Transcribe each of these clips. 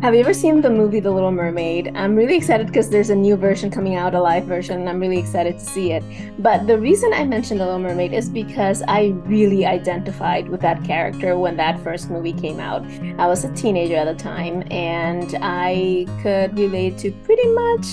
Have you ever seen the movie The Little Mermaid? I'm really excited because there's a new version coming out, a live version, and I'm really excited to see it. But the reason I mentioned The Little Mermaid is because I really identified with that character when that first movie came out. I was a teenager at the time, and I could relate to pretty much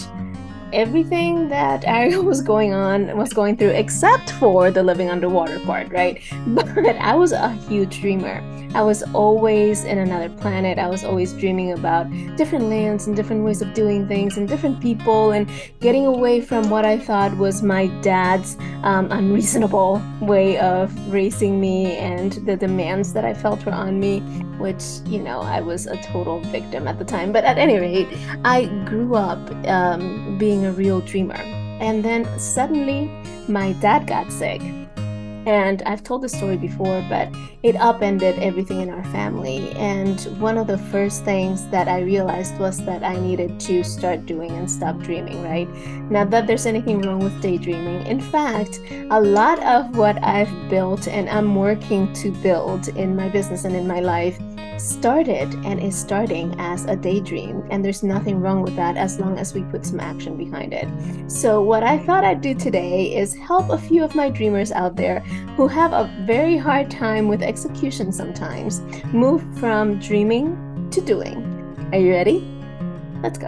everything that Ariel was going through, except for the living underwater part, right? But I was a huge dreamer. I was always in another planet. I was always dreaming about different lands and different ways of doing things and different people and getting away from what I thought was my dad's unreasonable way of raising me and the demands that I felt were on me, which, I was a total victim at the time. But at any rate, I grew up being a real dreamer. And then suddenly my dad got sick. And I've told this story before, but it upended everything in our family. And one of the first things that I realized was that I needed to start doing and stop dreaming, right? Not that there's anything wrong with daydreaming. In fact, a lot of what I've built and I'm working to build in my business and in my life started and is starting as a daydream. And there's nothing wrong with that as long as we put some action behind it. So, what I thought I'd do today is help a few of my dreamers out there who have a very hard time with execution sometimes move from dreaming to doing. Are you ready? Let's go.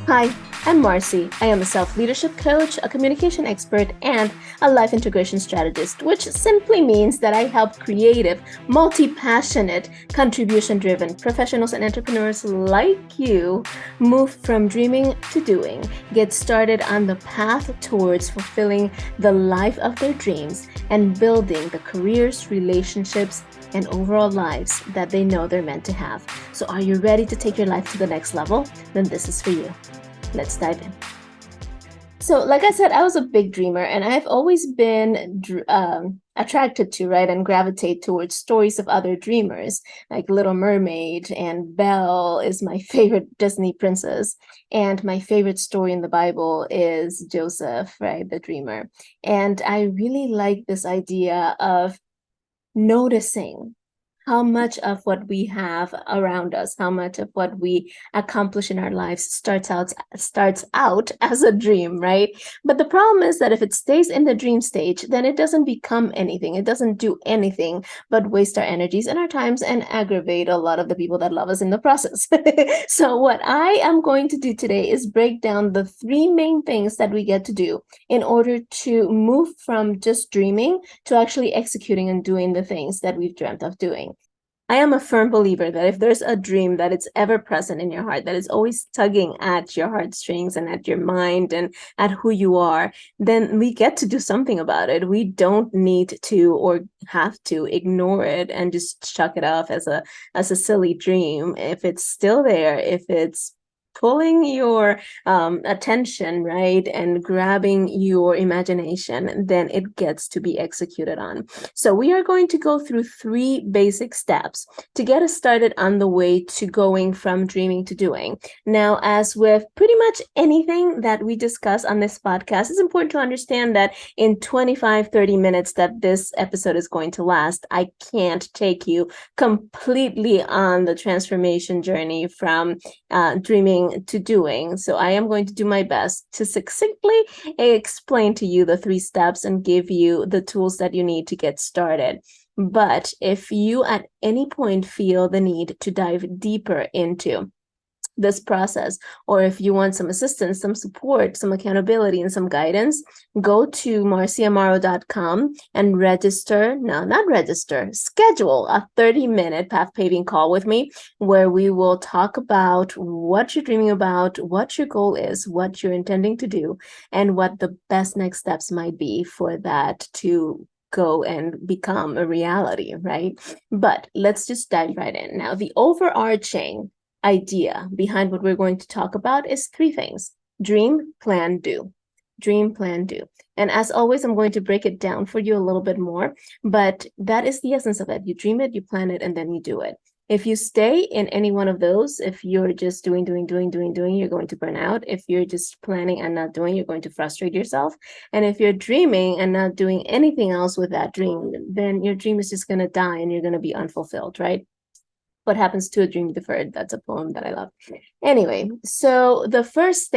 Hi, I'm Marcy. I am a self-leadership coach, a communication expert, and a life integration strategist, which simply means that I help creative, multi-passionate, contribution-driven professionals and entrepreneurs like you move from dreaming to doing, get started on the path towards fulfilling the life of their dreams, and building the careers, relationships, and overall lives that they know they're meant to have. So are you ready to take your life to the next level? Then this is for you. Let's dive in. So, like I said, I was a big dreamer, and I've always been attracted to, right, and gravitate towards stories of other dreamers, like Little Mermaid, and Belle is my favorite Disney princess. And my favorite story in the Bible is Joseph, right, the dreamer. And I really like this idea of noticing how much of what we have around us, how much of what we accomplish in our lives starts out as a dream, right? But the problem is that if it stays in the dream stage, then it doesn't become anything. It doesn't do anything but waste our energies and our times and aggravate a lot of the people that love us in the process. So what I am going to do today is break down the three main things that we get to do in order to move from just dreaming to actually executing and doing the things that we've dreamt of doing. I am a firm believer that if there's a dream that it's ever present in your heart, that is always tugging at your heartstrings and at your mind and at who you are, then we get to do something about it. We don't need to or have to ignore it and just chuck it off as a silly dream. If it's still there, if it's pulling your attention, right, and grabbing your imagination, then it gets to be executed on. So we are going to go through three basic steps to get us started on the way to going from dreaming to doing. Now, as with pretty much anything that we discuss on this podcast, it's important to understand that in 25-30 minutes that this episode is going to last, I can't take you completely on the transformation journey from dreaming to doing. So I am going to do my best to succinctly explain to you the three steps and give you the tools that you need to get started. But if you at any point feel the need to dive deeper into this process, or if you want some assistance, some support, some accountability, and some guidance, go to marciamaro.com and schedule a 30-minute path paving call with me where we will talk about what you're dreaming about, what your goal is, what you're intending to do, and what the best next steps might be for that to go and become a reality, right? But let's just dive right in. Now, the overarching idea behind what we're going to talk about is three things: dream, plan, do. Dream, plan, do. And as always, I'm going to break it down for you a little bit more, but that is the essence of it. You dream it, you plan it, and then you do it. If you stay in any one of those, if you're just doing, you're going to burn out. If you're just planning and not doing, you're going to frustrate yourself. And if you're dreaming and not doing anything else with that dream, then your dream is just going to die and you're going to be unfulfilled, right? What Happens to a Dream Deferred? That's a poem that I love. Anyway, so the first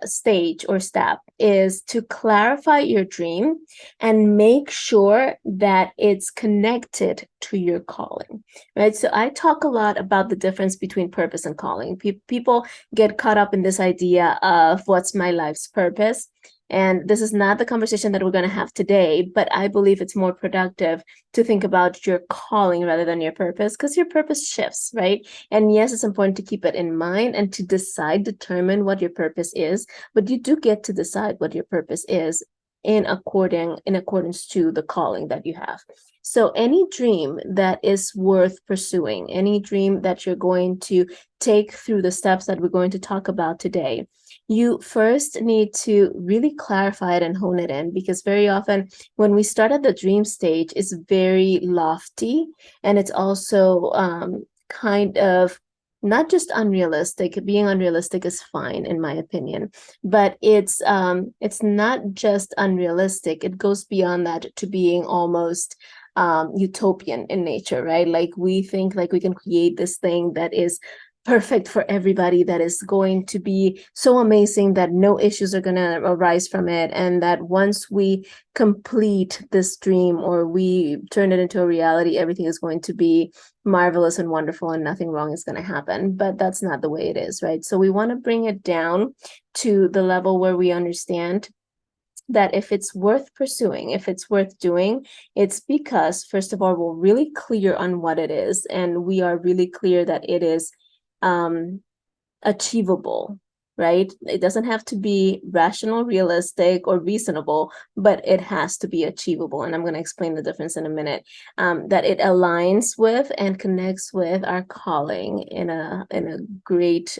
stage or step is to clarify your dream and make sure that it's connected to your calling, right? So I talk a lot about the difference between purpose and calling. People get caught up in this idea of what's my life's purpose. And this is not the conversation that we're going to have today, but I believe it's more productive to think about your calling rather than your purpose, because your purpose shifts, right? And yes, it's important to keep it in mind and to determine what your purpose is, but you do get to decide what your purpose is in accordance to the calling that you have. So any dream that is worth pursuing, any dream that you're going to take through the steps that we're going to talk about today, you first need to really clarify it and hone it in, because very often when we start at the dream stage, it's very lofty, and it's also kind of not just unrealistic. Being unrealistic is fine in my opinion, but it's not just unrealistic. It goes beyond that to being almost utopian in nature, right? Like we think like we can create this thing that is perfect for everybody, that is going to be so amazing that no issues are going to arise from it, and that once we complete this dream or we turn it into a reality, everything is going to be marvelous and wonderful and nothing wrong is going to happen. But that's not the way it is, right? So we want to bring it down to the level where we understand that if it's worth pursuing, if it's worth doing, it's because, first of all, we're really clear on what it is, and we are really clear that it is achievable, right? It doesn't have to be rational, realistic, or reasonable, but it has to be achievable. And I'm going to explain the difference in a minute. That it aligns with and connects with our calling in a great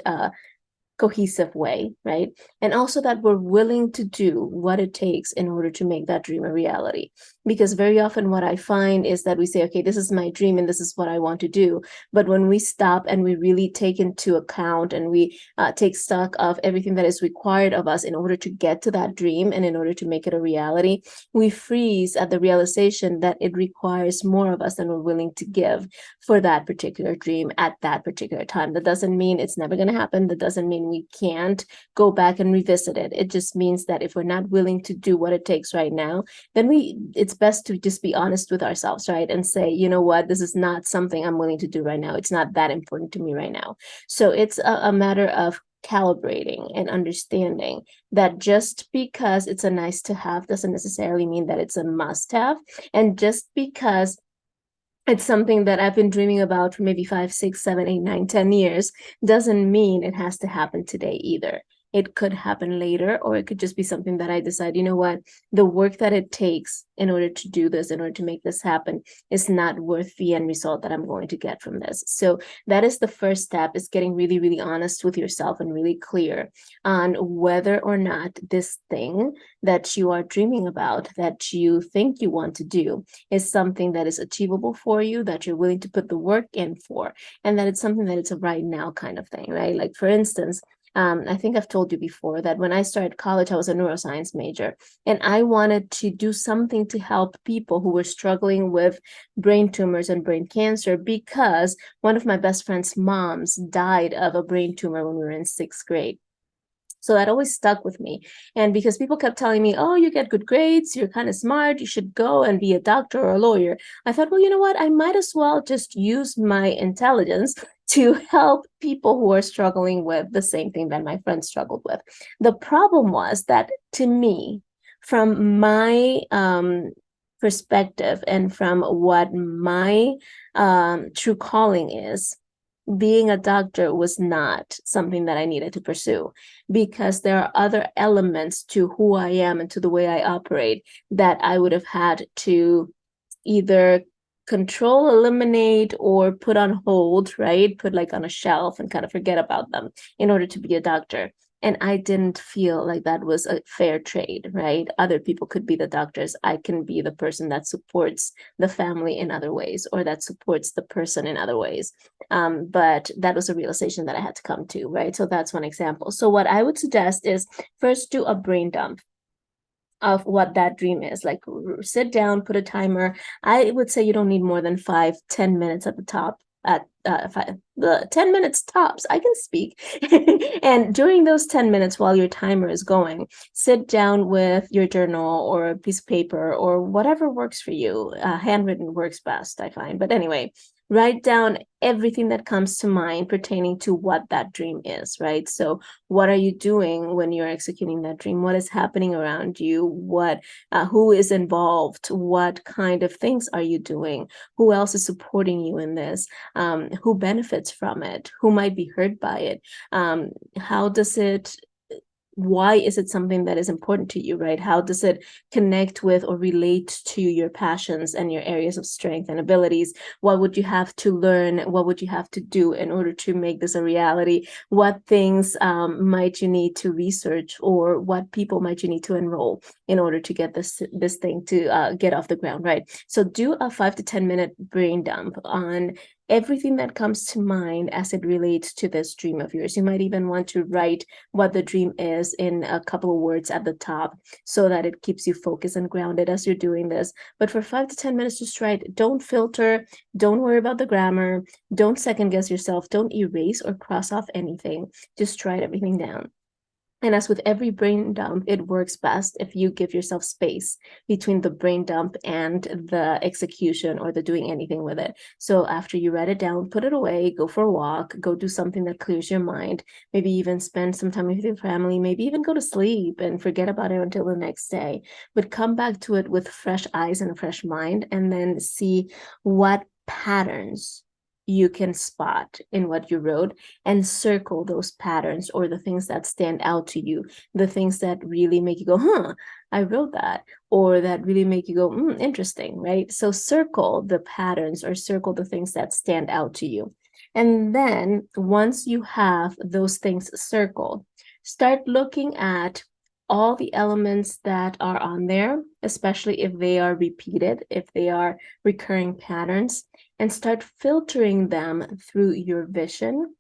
cohesive way, right? And also that we're willing to do what it takes in order to make that dream a reality. Because very often what I find is that we say, okay, this is my dream and this is what I want to do. But when we stop and we really take into account and we take stock of everything that is required of us in order to get to that dream and in order to make it a reality, we freeze at the realization that it requires more of us than we're willing to give for that particular dream at that particular time. That doesn't mean it's never going to happen. That doesn't mean we can't go back and revisit it. It just means that if we're not willing to do what it takes right now, then it's best to just be honest with ourselves, right? And say, you know what, this is not something I'm willing to do right now. It's not that important to me right now. So it's a matter of calibrating and understanding that just because it's a nice to have doesn't necessarily mean that it's a must have. And just because it's something that I've been dreaming about for maybe 5, 6, 7, 8, 9, 10 years doesn't mean it has to happen today either. It could happen later, or it could just be something that I decide, you know what, the work that it takes in order to do this, in order to make this happen, is not worth the end result that I'm going to get from this. So that is the first step, is getting really, really honest with yourself and really clear on whether or not this thing that you are dreaming about, that you think you want to do, is something that is achievable for you, that you're willing to put the work in for, and that it's something that it's a right now kind of thing, right? Like for instance, I think I've told you before that when I started college, I was a neuroscience major, and I wanted to do something to help people who were struggling with brain tumors and brain cancer, because one of my best friend's moms died of a brain tumor when we were in 6th grade. So that always stuck with me. And because people kept telling me, oh, you get good grades, you're kind of smart, you should go and be a doctor or a lawyer, I thought, well, you know what? I might as well just use my intelligence to help people who are struggling with the same thing that my friends struggled with. The problem was that, to me, from my perspective and from what my true calling is, being a doctor was not something that I needed to pursue, because there are other elements to who I am and to the way I operate that I would have had to either control, eliminate, or put on hold, right? Put like on a shelf and kind of forget about them in order to be a doctor. And I didn't feel like that was a fair trade, right? Other people could be the doctors. I can be the person that supports the family in other ways, or that supports the person in other ways. But that was a realization that I had to come to, right? So that's one example. So what I would suggest is first do a brain dump of what that dream is. Like sit down, put a timer. I would say you don't need more than 5, 10 minutes at the top at 10 minutes tops. I can speak. And during those 10 minutes while your timer is going, sit down with your journal or a piece of paper or whatever works for you. Handwritten works best, I find. But anyway, write down everything that comes to mind pertaining to what that dream is, right? So what are you doing when you're executing that dream? What is happening around you? Who is involved? What kind of things are you doing? Who else is supporting you in this? Who benefits from it? Who might be hurt by it? How does it Why is it something that is important to you, right? How does it connect with or relate to your passions and your areas of strength and abilities? What would you have to learn? What would you have to do in order to make this a reality? What things might you need to research, or what people might you need to enroll in order to get this thing to get off the ground, right? So do a 5 to 10 minute brain dump on everything that comes to mind as it relates to this dream of yours. You might even want to write what the dream is in a couple of words at the top so that it keeps you focused and grounded as you're doing this. But for 5 to 10 minutes, just write. Don't filter. Don't worry about the grammar. Don't second guess yourself. Don't erase or cross off anything. Just write everything down. And as with every brain dump, it works best if you give yourself space between the brain dump and the execution or the doing anything with it. So after you write it down, put it away, go for a walk, go do something that clears your mind, maybe even spend some time with your family, maybe even go to sleep and forget about it until the next day. But come back to it with fresh eyes and a fresh mind, and then see what patterns you can spot in what you wrote, and circle those patterns or the things that stand out to you, the things that really make you go, I wrote that, or that really make you go, interesting, right? So circle the patterns or circle the things that stand out to you. And then once you have those things circled, start looking at all the elements that are on there, especially if they are repeated, if they are recurring patterns, and start filtering them through your vision,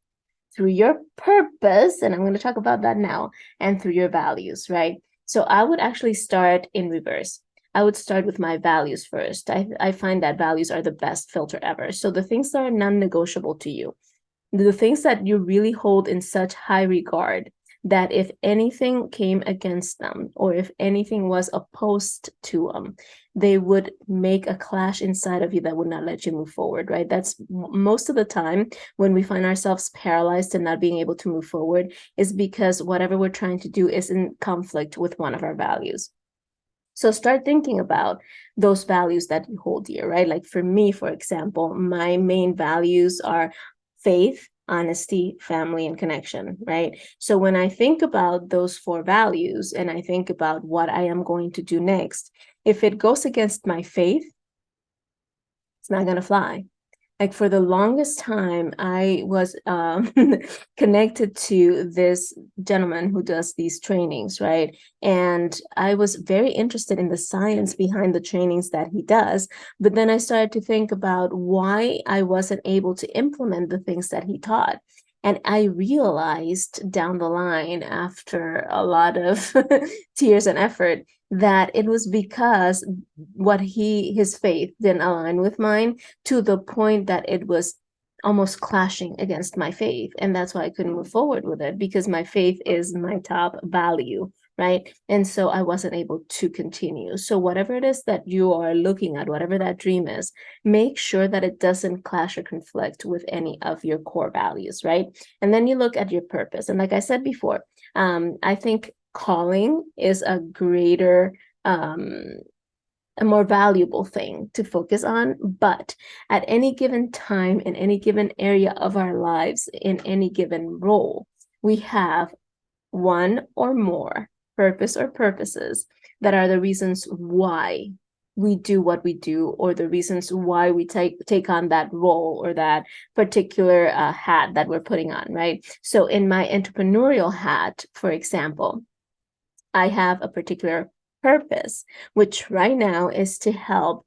through your purpose, and I'm going to talk about that now, and through your values, right? So I would actually start in reverse. I would start with my values first. I find that values are the best filter ever. So the things that are non-negotiable to you, the things that you really hold in such high regard, that if anything came against them or if anything was opposed to them, they would make a clash inside of you that would not let you move forward, right? That's most of the time when we find ourselves paralyzed and not being able to move forward, is because whatever we're trying to do is in conflict with one of our values. So start thinking about those values that you hold dear, right? Like for me, for example, my main values are faith, honesty, family, and connection, right? So when I think about those 4 values and I think about what I am going to do next, if it goes against my faith, it's not going to fly. Like for the longest time, I was connected to this gentleman who does these trainings, right? And I was very interested in the science behind the trainings that he does. But then I started to think about why I wasn't able to implement the things that he taught. And I realized down the line, after a lot of tears and effort, that it was because his faith didn't align with mine, to the point that it was almost clashing against my faith. And that's why I couldn't move forward with it, because my faith is my top value, right? And so I wasn't able to continue. So whatever it is that you are looking at, whatever that dream is, make sure that it doesn't clash or conflict with any of your core values, right? And then you look at your purpose. And like I said before, I think calling is a greater a more valuable thing to focus on. But at any given time, in any given area of our lives, in any given role, we have one or more purpose or purposes that are the reasons why we do what we do, or the reasons why we take on that role or that particular hat that we're putting on, right? So in my entrepreneurial hat, for example, I have a particular purpose, which right now is to help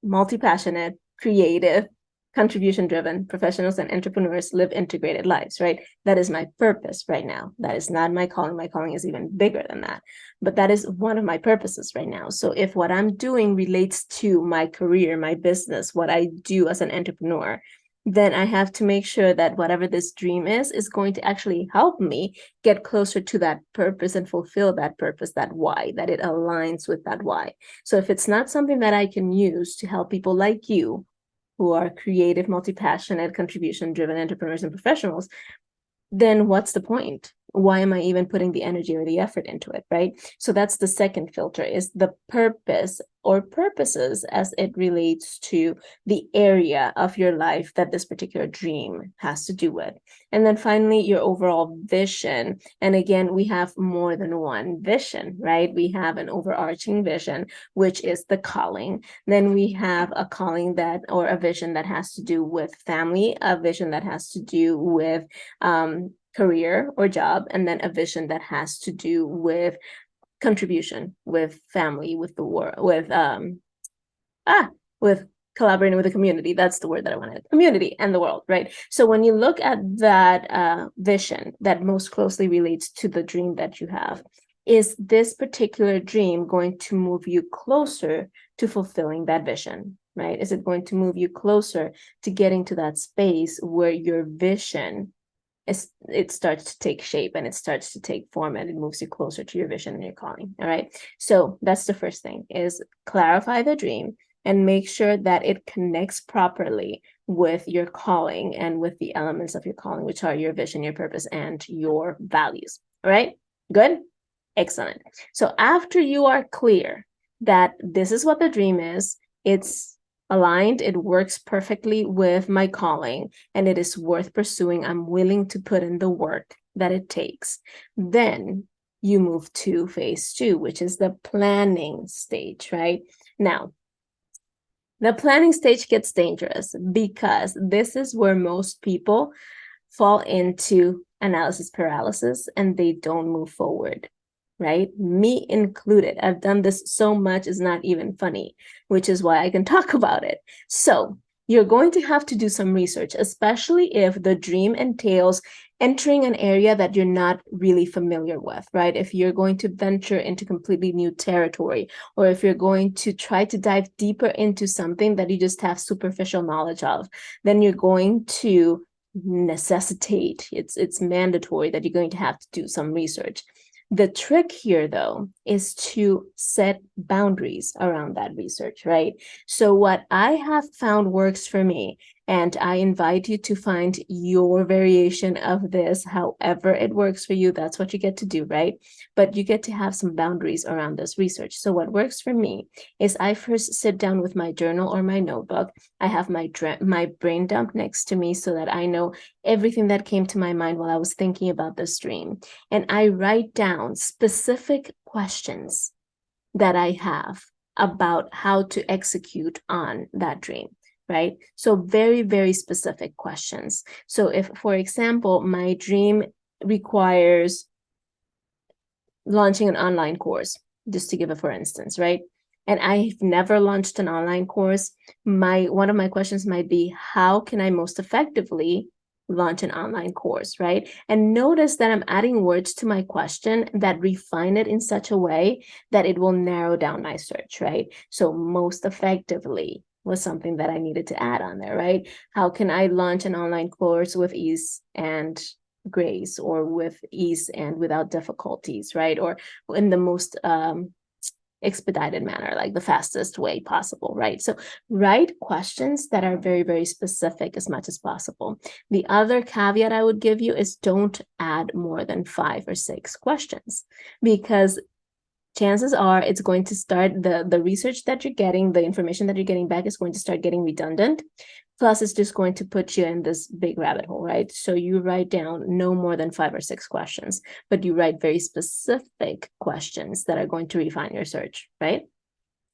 multi-passionate, creative, contribution-driven professionals and entrepreneurs live integrated lives, right? That is my purpose right now. That is not my calling. My calling is even bigger than that. But that is one of my purposes right now. So if what I'm doing relates to my career, my business, what I do as an entrepreneur, then I have to make sure that whatever this dream is going to actually help me get closer to that purpose and fulfill that purpose, that why, that it aligns with that why. So if it's not something that I can use to help people like you who are creative, multi-passionate, contribution-driven entrepreneurs and professionals, then what's the point? Why am I even putting the energy or the effort into it, right? So that's the second filter, is the purpose or purposes as it relates to the area of your life that this particular dream has to do with. And then finally, your overall vision. And again, we have more than one vision, right? We have an overarching vision, which is the calling. Then we have a calling that, or a vision that has to do with family, a vision that has to do with career or job, and then a vision that has to do with contribution, with family, with the world, with collaborating with the community. That's the word that I wanted, community and the world, right? So when you look at that vision that most closely relates to the dream that you have, is this particular dream going to move you closer to fulfilling that vision, right? Is it going to move you closer to getting to that space where your vision it starts to take shape and it starts to take form and it moves you closer to your vision and your calling? All right. So that's the first thing, is clarify the dream and make sure that it connects properly with your calling and with the elements of your calling, which are your vision, your purpose, and your values. All right. Good. Excellent. So after you are clear that this is what the dream is, it's aligned, it works perfectly with my calling, and it is worth pursuing, I'm willing to put in the work that it takes, then you move to phase 2, which is the planning stage, right? Now, the planning stage gets dangerous because this is where most people fall into analysis paralysis and they don't move forward, right? Me included. I've done this so much, it's not even funny, which is why I can talk about it. So you're going to have to do some research, especially if the dream entails entering an area that you're not really familiar with, right? If you're going to venture into completely new territory, or if you're going to try to dive deeper into something that you just have superficial knowledge of, then you're going to necessitate, it's mandatory that you're going to have to do some research. The trick here, though, is to set boundaries around that research, right? So what I have found works for me, and I invite you to find your variation of this, however it works for you, that's what you get to do, right? But you get to have some boundaries around this research. So what works for me is I first sit down with my journal or my notebook. I have my brain dump next to me so that I know everything that came to my mind while I was thinking about this dream. And I write down specific questions that I have about how to execute on that dream, right? So very, very specific questions. So if, for example, my dream requires launching an online course, just to give it for instance, right? And I've never launched an online course, one of my questions might be, how can I most effectively launch an online course, right? And notice that I'm adding words to my question that refine it in such a way that it will narrow down my search, right? So most effectively was something that I needed to add on there, right? How can I launch an online course with ease and grace, or with ease and without difficulties, right? Or in the most expedited manner, like the fastest way possible, right? So write questions that are very, very specific as much as possible. The other caveat I would give you is don't add more than 5 or 6 questions, because chances are it's going to start, the research that you're getting, the information that you're getting back is going to start getting redundant. Plus, it's just going to put you in this big rabbit hole, right? So you write down no more than 5 or 6 questions, but you write very specific questions that are going to refine your search, right?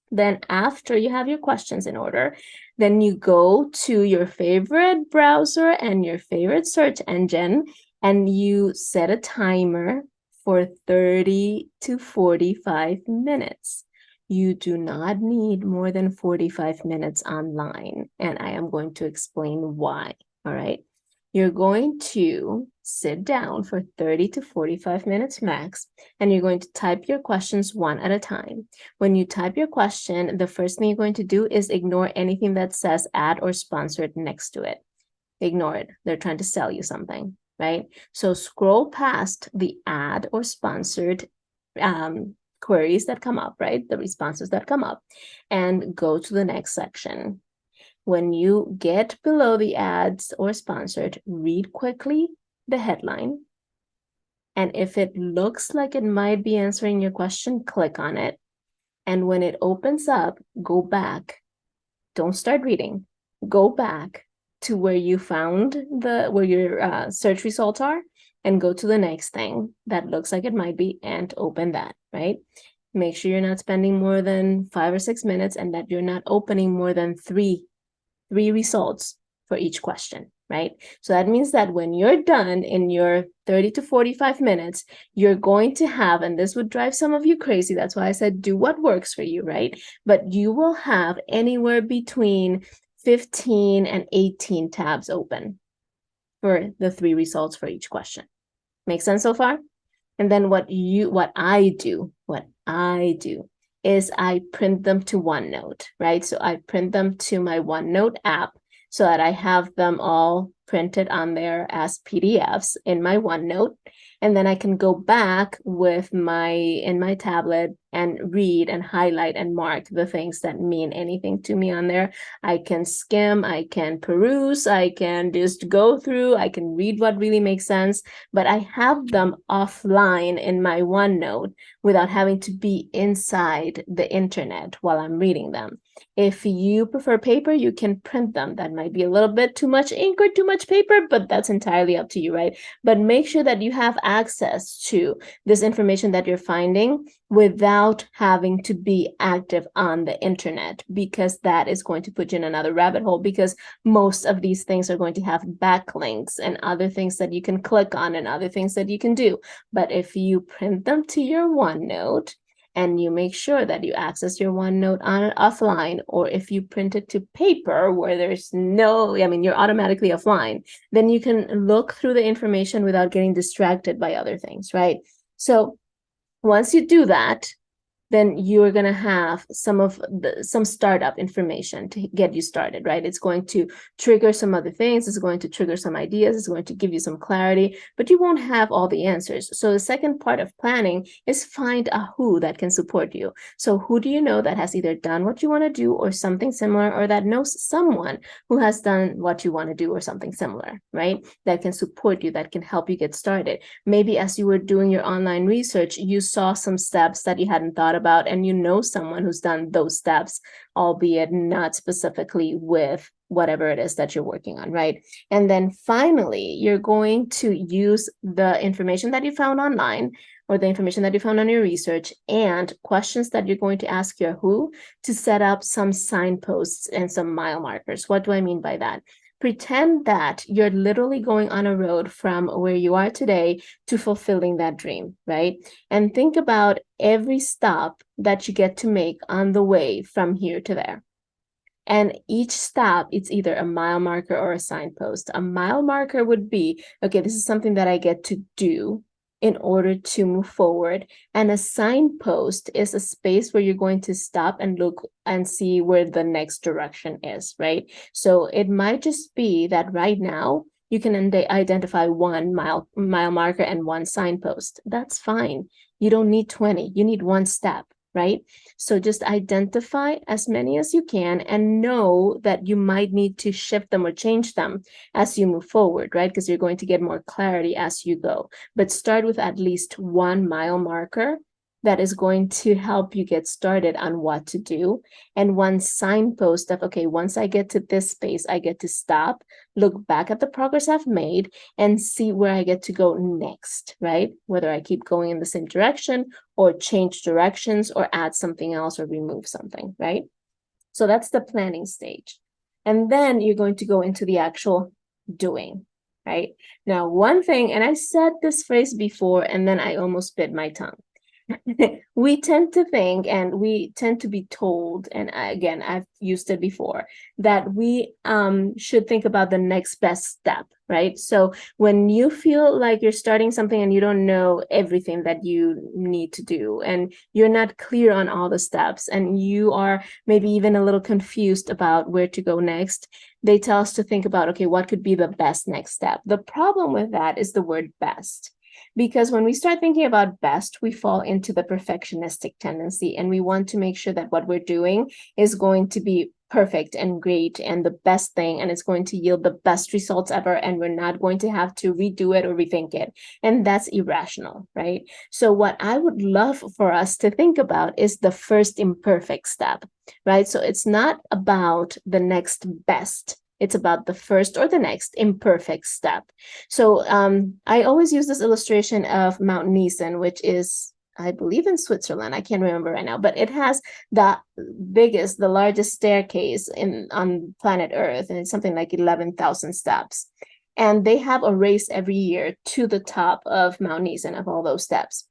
Then after you have your questions in order, then you go to your favorite browser and your favorite search engine, and you set a timer for 30 to 45 minutes. You do not need more than 45 minutes online, and I am going to explain why, all right? You're going to sit down for 30 to 45 minutes max, and you're going to type your questions one at a time. When you type your question, the first thing you're going to do is ignore anything that says ad or sponsored next to it. Ignore it. They're trying to sell you something, right? So scroll past the ad or sponsored queries that come up, right? The responses that come up, and go to the next section. When you get below the ads or sponsored, read quickly the headline. And if it looks like it might be answering your question, click on it. And when it opens up, go back. Don't start reading. Go back to where you found where your search results are, and go to the next thing that looks like it might be, and open that, right? Make sure you're not spending more than 5 or 6 minutes, and that you're not opening more than three results for each question, right? So that means that when you're done in your 30 to 45 minutes, you're going to have, and this would drive some of you crazy, that's why I said do what works for you, right? But you will have anywhere between 15 and 18 tabs open for the 3 results for each question. Make sense so far? And then what I do is I print them to OneNote, right? So I print them to my OneNote app so that I have them all printed on there as PDFs in my OneNote. And then I can go back in my tablet and read and highlight and mark the things that mean anything to me on there. I can skim, I can peruse, I can just go through, I can read what really makes sense, but I have them offline in my OneNote without having to be inside the internet while I'm reading them. If you prefer paper, you can print them. That might be a little bit too much ink or too much paper, but that's entirely up to you, right? But make sure that you have access to this information that you're finding without having to be active on the internet, because that is going to put you in another rabbit hole, because most of these things are going to have backlinks and other things that you can click on and other things that you can do. But if you print them to your OneNote, and you make sure that you access your OneNote offline, or if you print it to paper where there's you're automatically offline, then you can look through the information without getting distracted by other things, right? So once you do that, then you're going to have some startup information to get you started, right? It's going to trigger some other things. It's going to trigger some ideas. It's going to give you some clarity, but you won't have all the answers. So the second part of planning is find a who that can support you. So who do you know that has either done what you want to do or something similar, or that knows someone who has done what you want to do or something similar, right? That can support you, that can help you get started. Maybe as you were doing your online research, you saw some steps that you hadn't thought about, and you know someone who's done those steps, albeit not specifically with whatever it is that you're working on, right? And then finally, you're going to use the information that you found online, or the information that you found on your research, and questions that you're going to ask your who, to set up some signposts and some mile markers. What do I mean by that? Pretend that you're literally going on a road from where you are today to fulfilling that dream, right? And think about every stop that you get to make on the way from here to there. And each stop, it's either a mile marker or a signpost. A mile marker would be, okay, this is something that I get to do in order to move forward. And a signpost is a space where you're going to stop and look and see where the next direction is, right? So it might just be that right now you can identify one mile marker and one signpost. That's fine. You don't need 20. You need one step, right? So just identify as many as you can, and know that you might need to shift them or change them as you move forward, right? Because you're going to get more clarity as you go. But start with at least one mile marker that is going to help you get started on what to do, and one signpost of, okay, once I get to this space, I get to stop, look back at the progress I've made, and see where I get to go next, right? Whether I keep going in the same direction, or change directions, or add something else, or remove something, right? So that's the planning stage. And then you're going to go into the actual doing, right? Now, one thing, and I said this phrase before, and then I almost bit my tongue. We tend to think, and we tend to be told, and again, I've used it before, that we should think about the next best step, right? So when you feel like you're starting something and you don't know everything that you need to do, and you're not clear on all the steps, and you are maybe even a little confused about where to go next, they tell us to think about, okay, what could be the best next step? The problem with that is the word best. Because when we start thinking about best, we fall into the perfectionistic tendency, and we want to make sure that what we're doing is going to be perfect and great and the best thing, and it's going to yield the best results ever, and we're not going to have to redo it or rethink it. And that's irrational, right? So what I would love for us to think about is the first imperfect step, right? So it's not about the next best. It's about the first or the next imperfect step. So I always use this illustration of Mount Nisan, which is, I believe, in Switzerland. I can't remember right now, but it has the the largest staircase on planet Earth, and it's something like 11,000 steps. And they have a race every year to the top of Mount Nisan of all those steps.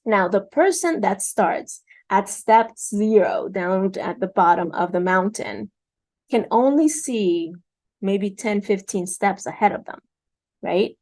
Now, the person that starts at step 0 down at the bottom of the mountain can only see maybe 10, 15 steps ahead of them, right?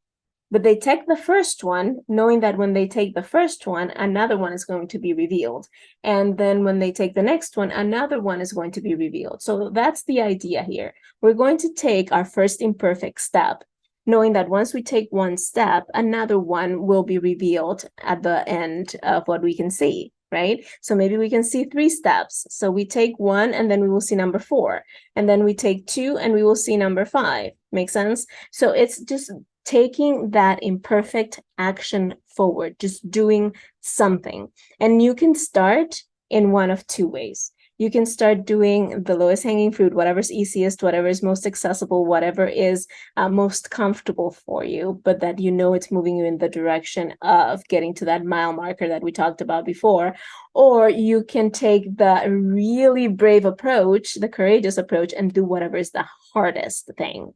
But they take the first one, knowing that when they take the first one, another one is going to be revealed. And then when they take the next one, another one is going to be revealed. So that's the idea here. We're going to take our first imperfect step, knowing that once we take one step, another one will be revealed at the end of what we can see, right? So maybe we can see 3 steps. So we take 1 and then we will see number 4. And then we take 2 and we will see number 5. Make sense? So it's just taking that imperfect action forward, just doing something. And you can start in one of 2 ways. You can start doing the lowest hanging fruit, whatever's easiest, whatever is most accessible, whatever is most comfortable for you, but that you know it's moving you in the direction of getting to that mile marker that we talked about before. Or you can take the really brave approach, the courageous approach, and do whatever is the hardest thing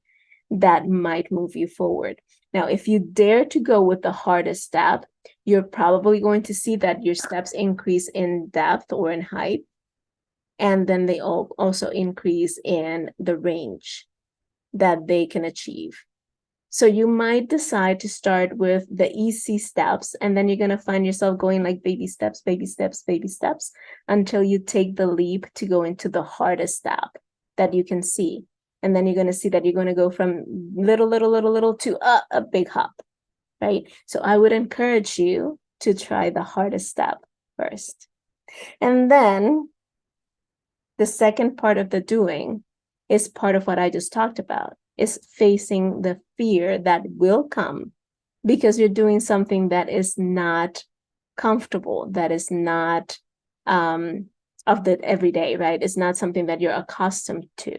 that might move you forward. Now, if you dare to go with the hardest step, you're probably going to see that your steps increase in depth or in height. And then they also increase in the range that they can achieve. So you might decide to start with the easy steps, and then you're going to find yourself going like baby steps, baby steps, baby steps, until you take the leap to go into the hardest step that you can see. And then you're going to see that you're going to go from little to a big hop, right? So I would encourage you to try the hardest step first. And then the second part of the doing is part of what I just talked about, is facing the fear that will come because you're doing something that is not comfortable, that is not of the everyday, right? It's not something that you're accustomed to.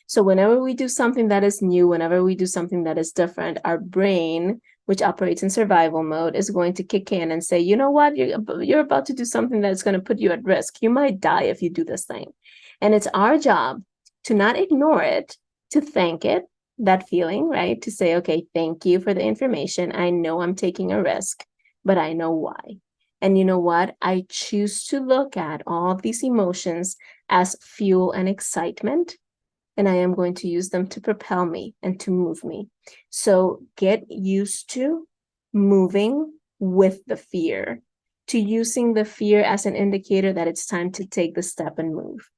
So whenever we do something that is new, whenever we do something that is different, our brain, which operates in survival mode, is going to kick in and say, you know what, you're about to do something that's going to put you at risk. You might die if you do this thing. And it's our job to not ignore it, to thank it, that feeling, right? To say, okay, thank you for the information. I know I'm taking a risk, but I know why. And you know what? I choose to look at all of these emotions as fuel and excitement, and I am going to use them to propel me and to move me. So get used to moving with the fear, to using the fear as an indicator that it's time to take the step and move,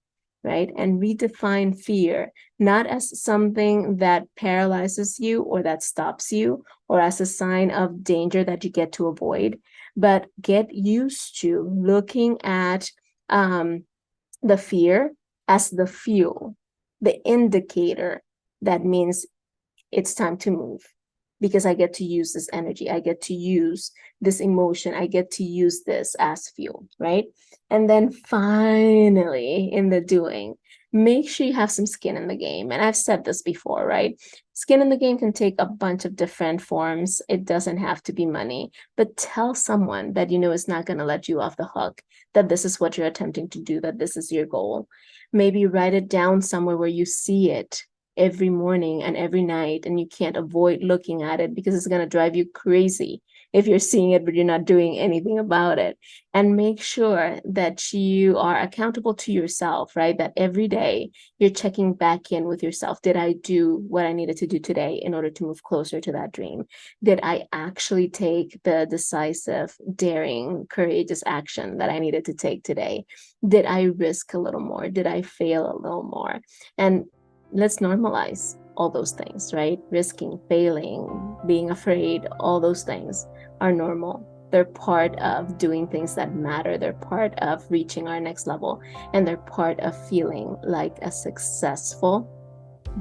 right? And redefine fear, not as something that paralyzes you or that stops you or as a sign of danger that you get to avoid, but get used to looking at the fear as the fuel, the indicator that means it's time to move, because I get to use this energy. I get to use this emotion. I get to use this as fuel, right? And then finally, in the doing, make sure you have some skin in the game. And I've said this before, right? Skin in the game can take a bunch of different forms. It doesn't have to be money, but tell someone that you know is not going to let you off the hook, that this is what you're attempting to do, that this is your goal. Maybe write it down somewhere where you see it every morning and every night, and you can't avoid looking at it because it's going to drive you crazy if you're seeing it but you're not doing anything about it. And make sure that you are accountable to yourself, right? That every day you're checking back in with yourself. Did I do what I needed to do today in order to move closer to that dream? Did I actually take the decisive, daring, courageous action that I needed to take today? Did I risk a little more? Did I fail a little more? And let's normalize all those things, right? Risking, failing, being afraid, all those things are normal. They're part of doing things that matter. They're part of reaching our next level. And they're part of feeling like a successful,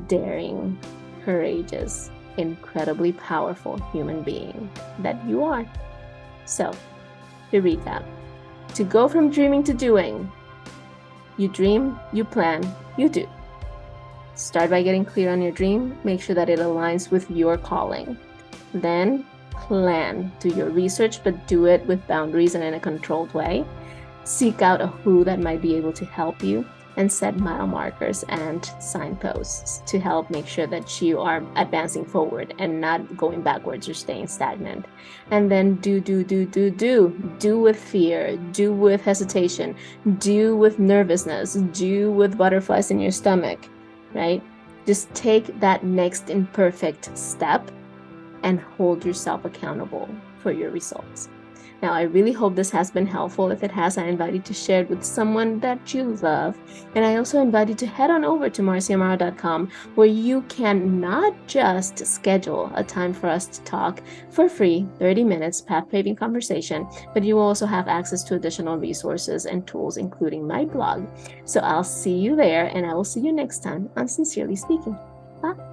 daring, courageous, incredibly powerful human being that you are. So, to recap, to go from dreaming to doing, you dream, you plan, you do. Start by getting clear on your dream. Make sure that it aligns with your calling. Then plan, do your research, but do it with boundaries and in a controlled way. Seek out a who that might be able to help you, and set mile markers and signposts to help make sure that you are advancing forward and not going backwards or staying stagnant. And then do with fear, do with hesitation, do with nervousness, do with butterflies in your stomach, right? Just take that next imperfect step and hold yourself accountable for your results. Now, I really hope this has been helpful. If it has, I invite you to share it with someone that you love. And I also invite you to head on over to marciamara.com, where you can not just schedule a time for us to talk for free, 30 minutes, path-paving conversation, but you will also have access to additional resources and tools, including my blog. So I'll see you there, and I will see you next time on Sincerely Speaking. Bye.